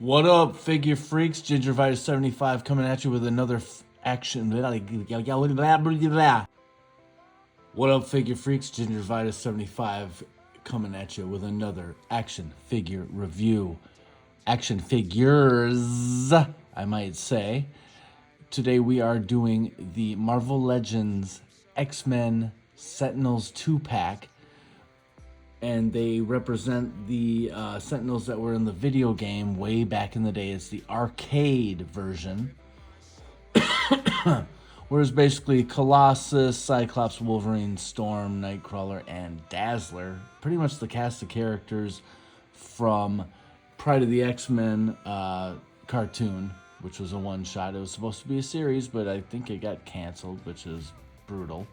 What up, figure freaks? Gingervitis75 coming at you with another action. What up, figure freaks? Gingervitis75 coming at you with another action figure review. Action figures, I might say. Today we are doing the Marvel Legends X-Men Sentinels 2-pack. And they represent the Sentinels that were in the video game way back in the day. It's the arcade version. Whereas basically Colossus, Cyclops, Wolverine, Storm, Nightcrawler, and Dazzler. Pretty much the cast of characters from Pride of the X-Men cartoon, which was a one-shot. It was supposed to be a series, but I think it got canceled, which is brutal.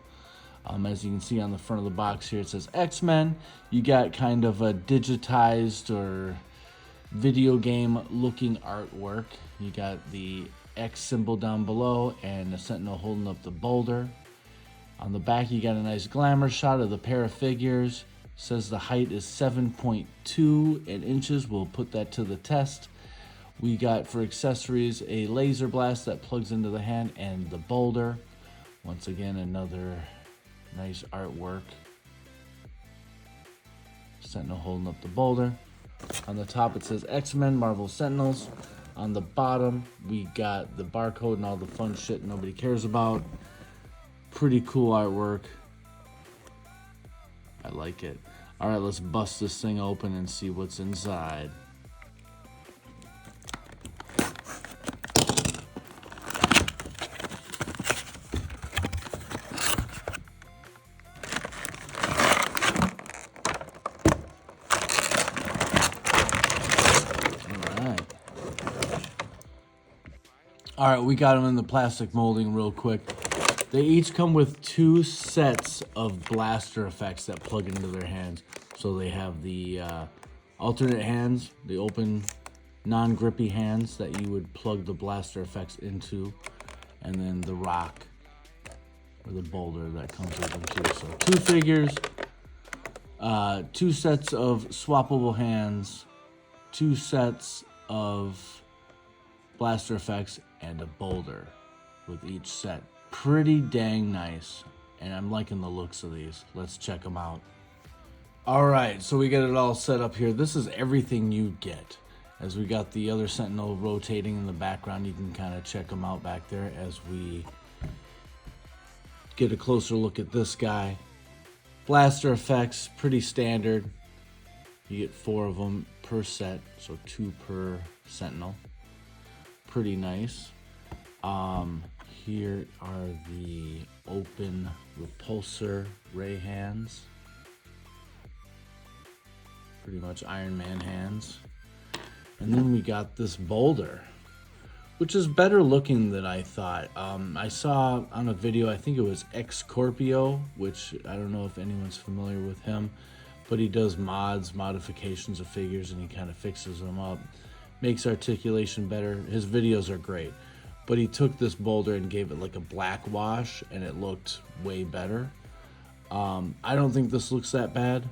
As you can see on the front of the box here, it says X-Men. You got kind of a digitized or video game looking artwork. You got the X symbol down below and the Sentinel holding up the boulder. On the back, you got a nice glamour shot of the pair of figures. It says the height is 7.2 inches. We'll put that to the test. We got for accessories a laser blast that plugs into the hand and the boulder. Once again, another nice artwork. Sentinel holding up the boulder. On the top it says X-Men Marvel Sentinels. On the bottom we got the barcode and all the fun shit nobody cares about. Pretty cool artwork. I like it. Alright, let's bust this thing open and see what's inside. All right, we got them in the plastic molding real quick. They each come with 2 sets of blaster effects that plug into their hands. So they have the alternate hands, the open, non-grippy hands that you would plug the blaster effects into, and then the rock or the boulder that comes with them too. So 2 figures, 2 sets of swappable hands, 2 sets of blaster effects, and a boulder with each set. Pretty dang nice, and I'm liking the looks of these. Let's check them out. All right, so we got it all set up here. This is everything you get. As we got the other Sentinel rotating in the background, you can kind of check them out back there as we get a closer look at this guy. Blaster effects, pretty standard. You get 4 of them per set, so 2 per Sentinel. Pretty nice. Here are the open repulsor ray hands. Pretty much Iron Man hands. And then we got this boulder, which is better looking than I thought. I saw on a video, I think it was X-Scorpio, which I don't know if anyone's familiar with him, but he does modifications of figures, and he kind of fixes them up. Makes articulation better. His videos are great. But he took this boulder and gave it like a black wash, and it looked way better. I don't think this looks that bad,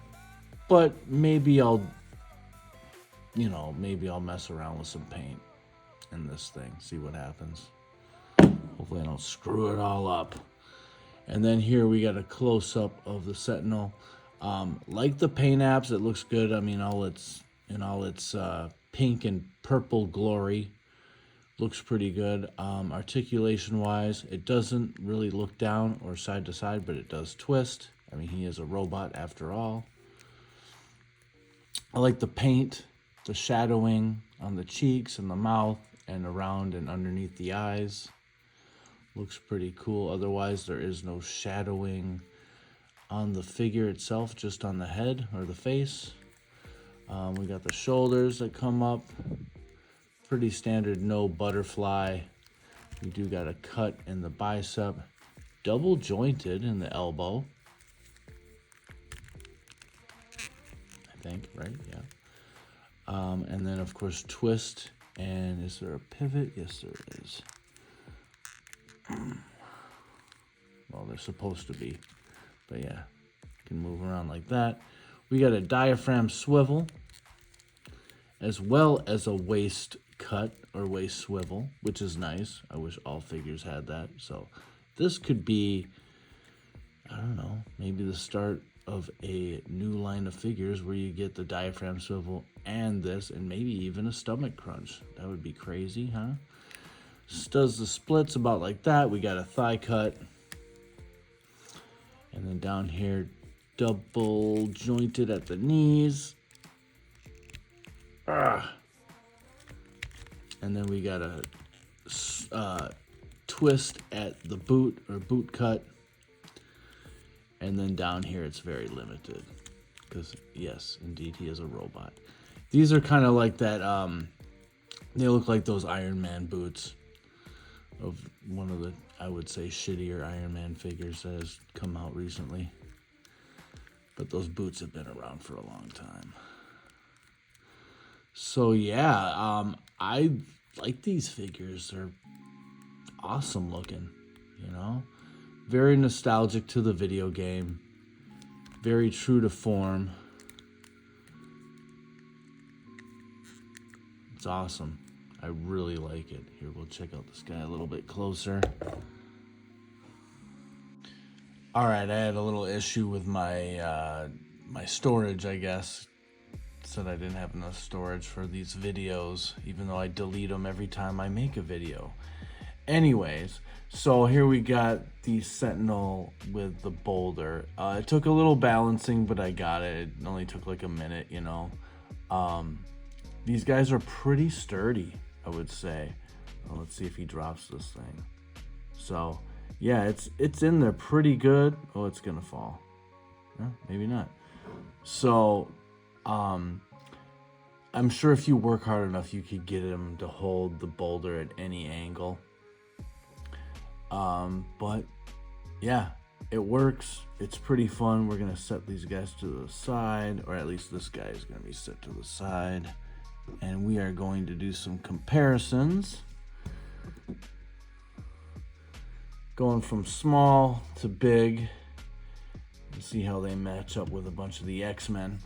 but maybe I'll mess around with some paint in this thing, see what happens. Hopefully I don't screw it all up. And then here we got a close-up of the Sentinel. Like the paint apps, it looks good. I mean, all its pink and purple glory looks pretty good. Articulation wise, it doesn't really look down or side to side, but it does twist. I mean, he is a robot after all. I like the paint, the shadowing on the cheeks and the mouth and around and underneath the eyes. Looks pretty cool. Otherwise, there is no shadowing on the figure itself, just on the head or the face. We got the shoulders that come up. Pretty standard, no butterfly. We do got a cut in the bicep. Double jointed in the elbow. I think, right? Yeah. And then, of course, twist. And is there a pivot? Yes, there is. Well, they're supposed to be. But yeah, you can move around like that. We got a diaphragm swivel, as well as a waist cut or waist swivel, which is nice. I wish all figures had that. So this could be, I don't know, maybe the start of a new line of figures where you get the diaphragm swivel and this, and maybe even a stomach crunch. That would be crazy, huh? This does the splits about like that. We got a thigh cut. And then down here, double jointed at the knees. And then we got a twist at the boot or boot cut. And then down here, it's very limited. Because, yes, indeed, he is a robot. These are kind of like that, they look like those Iron Man boots of one of the, I would say, shittier Iron Man figures that has come out recently. But those boots have been around for a long time. So yeah, I like these figures. They're awesome looking, you know? Very nostalgic to the video game. Very true to form. It's awesome. I really like it. Here, we'll check out this guy a little bit closer. All right, I had a little issue with my my storage, I guess. Said I didn't have enough storage for these videos, even though I delete them every time I make a video. Anyways, so here we got the Sentinel with the boulder. It took a little balancing, but I got it. It only took like a minute, you know. These guys are pretty sturdy, I would say. Well, let's see if he drops this thing. So, yeah, it's in there pretty good. Oh, it's gonna fall. Maybe not. So, I'm sure if you work hard enough, you could get him to hold the boulder at any angle. But yeah, it works. It's pretty fun. We're gonna set these guys to the side, or at least this guy is gonna be set to the side. And we are going to do some comparisons. Going from small to big. And see how they match up with a bunch of the X-Men.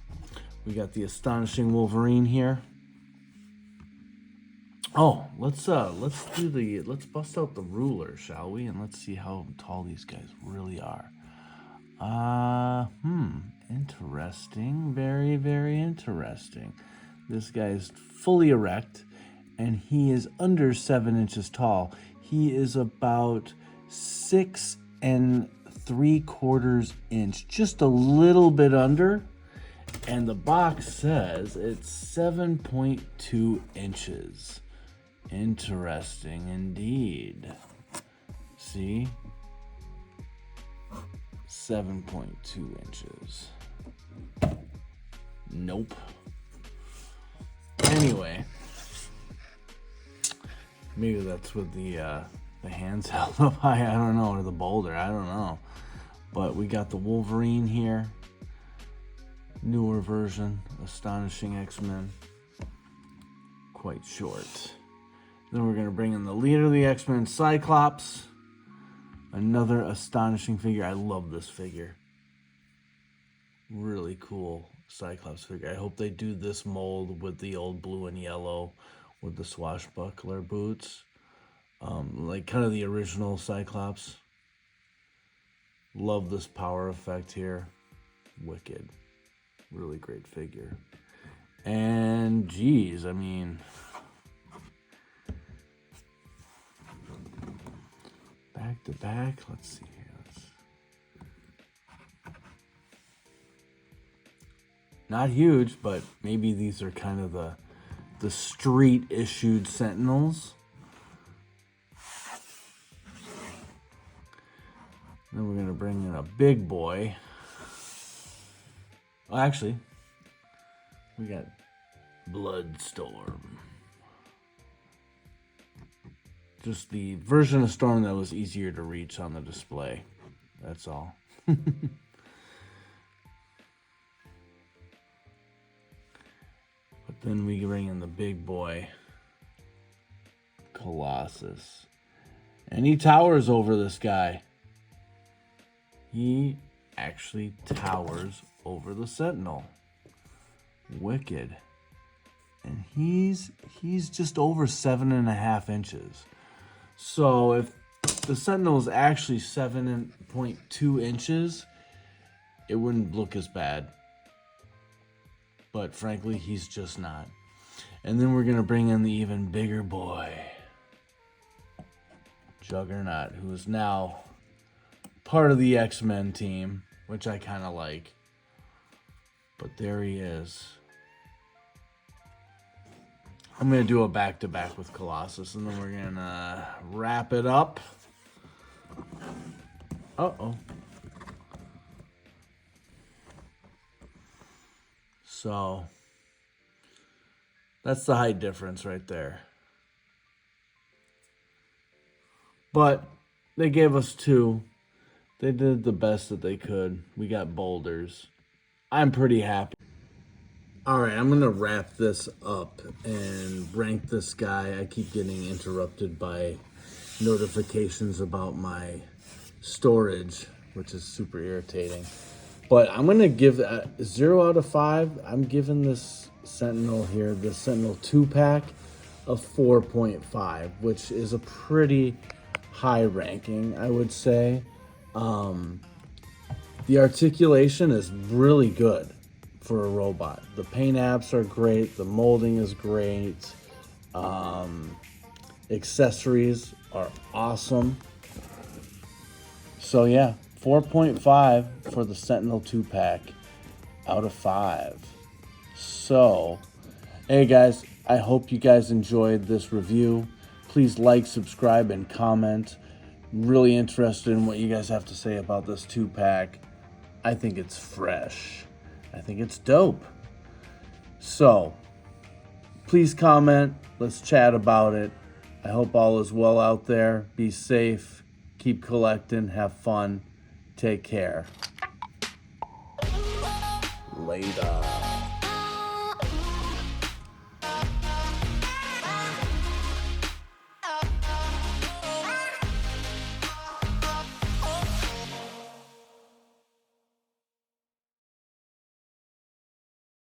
We got the Astonishing Wolverine here. Oh, let's bust out the ruler, shall we? And let's see how tall these guys really are. Interesting. Very, very interesting. This guy is fully erect, and he is under 7 inches tall. He is about 6 3/4 inch, just a little bit under. And the box says it's 7.2 inches. Interesting indeed. See? 7.2 inches. Nope. Anyway, maybe that's with the hands held up high, I don't know, or the boulder, I don't know. But we got the Wolverine here. Newer version, Astonishing X-Men. Quite short. Then we're going to bring in the leader of the X-Men, Cyclops. Another astonishing figure. I love this figure. Really cool Cyclops figure. I hope they do this mold with the old blue and yellow with the swashbuckler boots. Like kind of the original Cyclops. Love this power effect here. Wicked. Really great figure. And geez, I mean, back to back. Let's see here. Not huge, but maybe these are kind of the street issued Sentinels. Then we're gonna bring in a big boy. Well, actually, we got Bloodstorm. Just the version of Storm that was easier to reach on the display. That's all. But then we bring in the big boy, Colossus. And he towers over this guy. He actually towers over the Sentinel. Wicked. and he's just over 7.5 inches. So if the Sentinel is actually 7.2 inches, it wouldn't look as bad. But frankly, he's just not. And then we're gonna bring in the even bigger boy, Juggernaut, who is now part of the X-Men team, which I kind of like. But there he is. I'm going to do a back-to-back with Colossus, and then we're going to wrap it up. Uh-oh. So, that's the height difference right there. But they gave us two. They did the best that they could. We got boulders. I'm pretty happy. All right, I'm going to wrap this up and rank this guy. I keep getting interrupted by notifications about my storage, which is super irritating. But I'm going to give 0 out of 5. I'm giving this Sentinel here, the Sentinel 2-pack, a 4.5, which is a pretty high ranking, I would say. The articulation is really good for a robot. The paint apps are great. The molding is great. Accessories are awesome. So yeah, 4.5 for the Sentinel 2-pack out of 5. So, hey guys, I hope you guys enjoyed this review. Please like, subscribe, and comment. Really interested in what you guys have to say about this 2-pack. I think it's fresh. I think it's dope. So, please comment. Let's chat about it. I hope all is well out there. Be safe. Keep collecting. Have fun. Take care. Later.